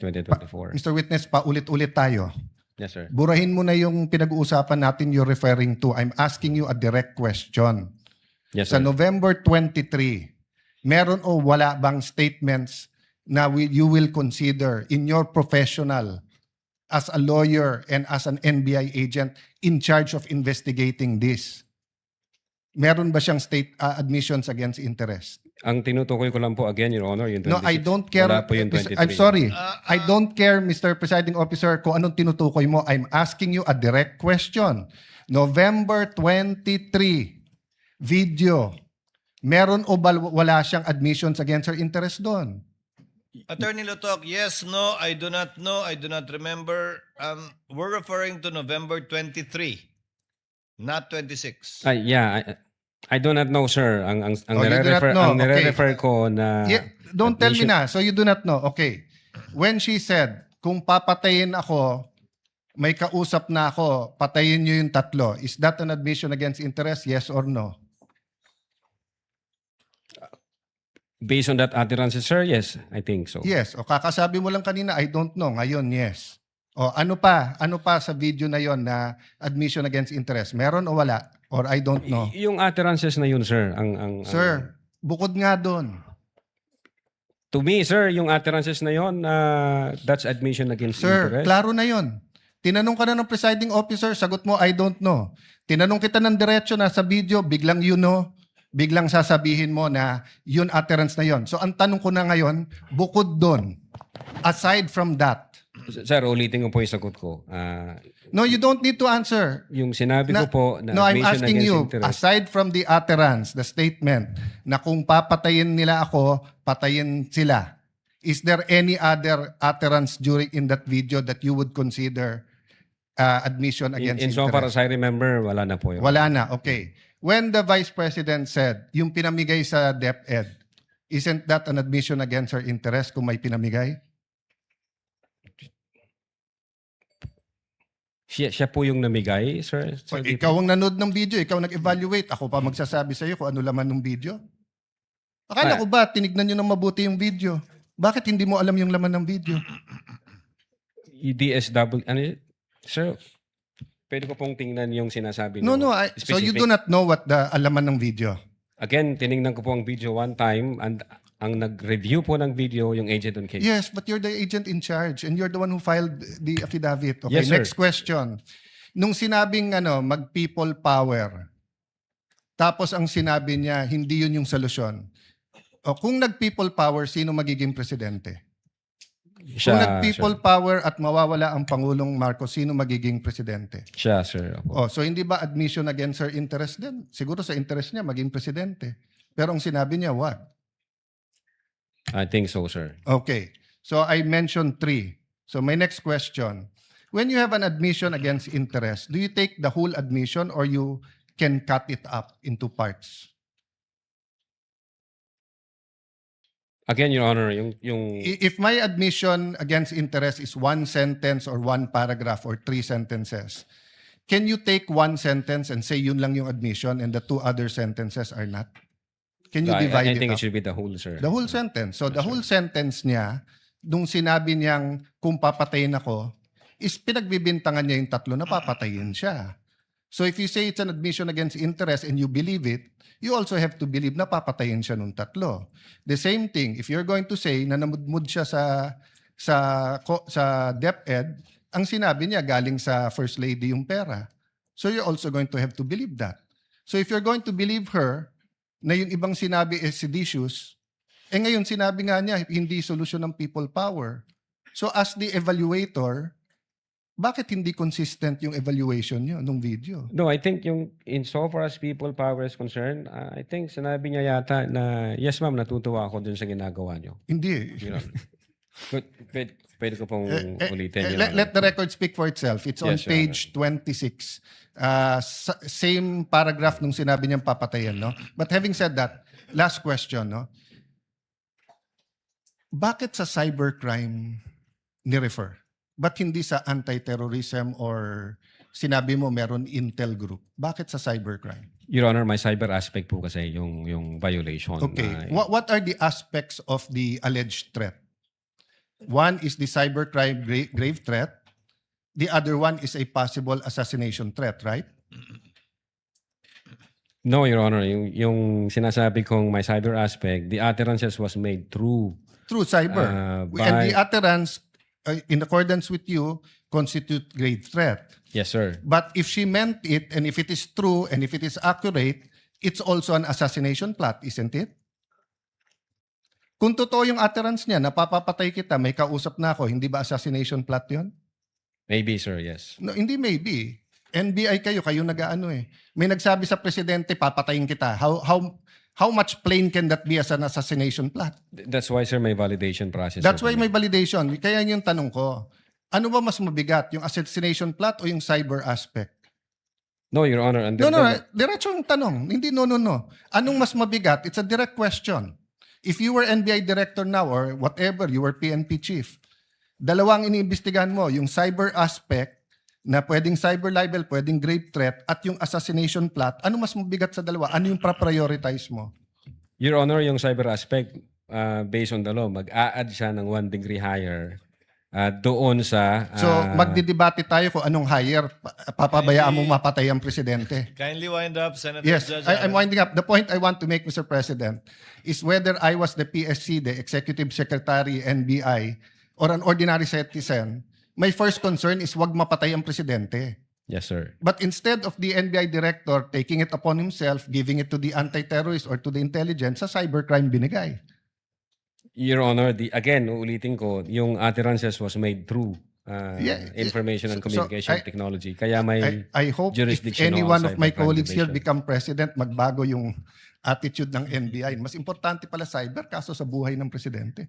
2024. Mr. Witness, paulit-ulit tayo. Yes, sir. Burahin mo na yung pinag-uusapan natin you're referring to. I'm asking you a direct question. Yes, Sa sir. November 23, meron o wala bang statements na you will consider in your professional as a lawyer and as an NBI agent in charge of investigating this? Meron ba siyang admissions against interest? Ang tinutukoy ko lang po again, Your Honor, yung 26. No, I don't care. Wala po yung 23. I'm sorry. I don't care, Mr. Presiding Officer, kung anong tinutukoy mo. I'm asking you a direct question. November 23, video. Meron o wala siyang admissions against her interest doon? Attorney Lutok, yes, no, I do not know, I do not remember. We're referring to November 23, not 26. Yeah, I do not know, sir. Ang Oh, you do not know. ang nire-refer ko na Don't tell me admission- na. So you do not know. Okay. When she said, kung papatayin ako, may kausap na ako, patayin niyo yung tatlo. Is that an admission against interest? Yes or no? Based on that utterance, sir, yes, I think so. Yes. O kakasabi mo lang kanina, I don't know. Ngayon, yes. O ano pa? Ano pa sa video na yon na admission against interest? Meron o wala? Or I don't know? Yung utterances na yun, sir, ang Sir, bukod nga doon. to me, sir, yung utterances na yun, that's admission against Sir, interest. klaro na yon. Tinanong ka na ng presiding officer, sagot mo, I don't know. Tinanong kita ng diretso na sa video, biglang you know, biglang sasabihin mo na yun utterance na yon. So ang tanong ko na ngayon, bukod doon, aside from that, Sir, ulitin ko po yung sagot ko. no, you don't need to answer. Yung sinabi ko po na No, I'm admission asking against you, interest. aside from the utterance, the statement, na kung papatayin nila ako, patayin sila, is there any other utterance during in that video that you would consider admission against In so far interest? as I remember, wala na po yun. Wala na, okay. When the Vice President said, yung pinamigay sa DepEd, isn't that an admission against her interest kung may pinamigay? Siya po yung namigay, sir? Sir, Ikaw ang nanood ng video, ikaw nag-evaluate. Ako pa magsasabi sa iyo kung ano laman ng video. Akala ko ba, tinignan nyo ng mabuti yung video? Bakit hindi mo alam yung laman ng video? DSW, ano yun? Sir, pwede ko pong tingnan yung sinasabi No, niyo. so you Specific. do not know what the laman ng video. Again, tinignan ko po ang video one time and ang nag-review po ng video yung agent on case. Yes, but you're the agent in charge and you're the one who filed the affidavit. Okay, Yes, sir. next question. Nung sinabing mag-people power, tapos ang sinabi niya, hindi yun yung solusyon. O kung nag-people power, sino magiging presidente? Kung nag-people power at mawawala ang Pangulong Marcos, sino magiging presidente? Siya, sir. Opo. So hindi ba admission against her interest din? Siguro sa interest niya, maging presidente. Pero ang sinabi niya, what? I think so, sir. Okay. So I mentioned 3. So my next question. When you have an admission against interest, do you take the whole admission or you can cut it up into parts? Again, Your Honor, yung If my admission against interest is 1 sentence or 1 paragraph or 3 sentences, can you take 1 sentence and say yun lang yung admission and the 2 other sentences are not? Can you divide I it think up? it should be the whole, sir. The whole sentence. So the Yes, sir. whole sentence niya, nung sinabi niyang kung papatayin ako, is pinagbibintangan niya yung tatlo na papatayin siya. So if you say it's an admission against interest and you believe it, you also have to believe na papatayin siya nung tatlo. The same thing, if you're going to say na namudmud siya sa DepEd, ang sinabi niya galing sa First Lady yung pera. So you're also going to have to believe that. So if you're going to believe her, na yung ibang sinabi is seditious, ngayon sinabi nga niya, hindi solusyon ng people power. So as the evaluator, bakit hindi consistent yung evaluation niyo nung video? No, I think yung in so far as people power is concerned, I think sinabi niya yata na, yes ma'am, natutuwa ako dun sa ginagawa niyo. Hindi. Your Honor. Pwede ko pong ulitin. Your Let the record speak for itself. It's on Yes, Your page 26. Same paragraph nung sinabi niyang papatayin, no? But having said that, last question, no? Bakit sa cybercrime ni-refer? Ba't hindi sa anti-terrorism or sinabi mo meron intel group? Bakit sa cybercrime? Your Honor, my cyber aspect po kasi yung violation. Okay. What are the aspects of the alleged threat? One is the cybercrime grave threat. The other one is a possible assassination threat, right? No, Your Honor. Yung sinasabi kong may cyber aspect, the utterances was made through Through cyber. And the by... utterance, in accordance with you, constitute grave threat. Yes, sir. But if she meant it, and if it is true, and if it is accurate, it's also an assassination plot, isn't it? Kung totoo yung utterance niya, napapapatay kita, may kausap na ako, hindi ba assassination plot yun? Maybe, sir, yes. No, hindi maybe. NBI kayo nag-aano eh. May nagsabi sa presidente, papatayin kita. How much plain can that be as an assassination plot? That's why, sir, may validation process. That's sir. why may validation. Kaya yung tanong ko, ano ba mas mabigat, yung assassination plot o yung cyber aspect? No, Your Honor. No, diretso yung tanong. Hindi no. Anong mas mabigat? It's a direct question. If you were NBI director now or whatever, you were PNP chief, dalawang iniimbestigahan mo, yung cyber aspect na pwedeng cyber libel, pwedeng grave threat, at yung assassination plot, ano mas mabigat sa dalawa? Ano yung prioritize mo? Your Honor, yung cyber aspect, based on the law, mag-a-add siya ng 1 degree higher doon sa... So, magdidebate tayo kung anong higher, papabayaan mong mapatay ang presidente. Kindly wind up, Senator Yes, Judge I'm Allen. winding up. The point I want to make, Mr. President, is whether I was the PSC, the Executive Secretary, NBI, or an ordinary citizen, my first concern is wag mapatay ang presidente. Yes, sir. But instead of the NBI director taking it upon himself, giving it to the anti-terrorist or to the intelligence, sa cybercrime binigay. Your Honor, again, uulitin ko, yung utterances was made through information and So, communication technology. Kaya may I hope if jurisdictional any one of my cybercrime colleagues here division. become president, magbago yung attitude ng NBI. Mas importante pala cyber kaso sa buhay ng presidente.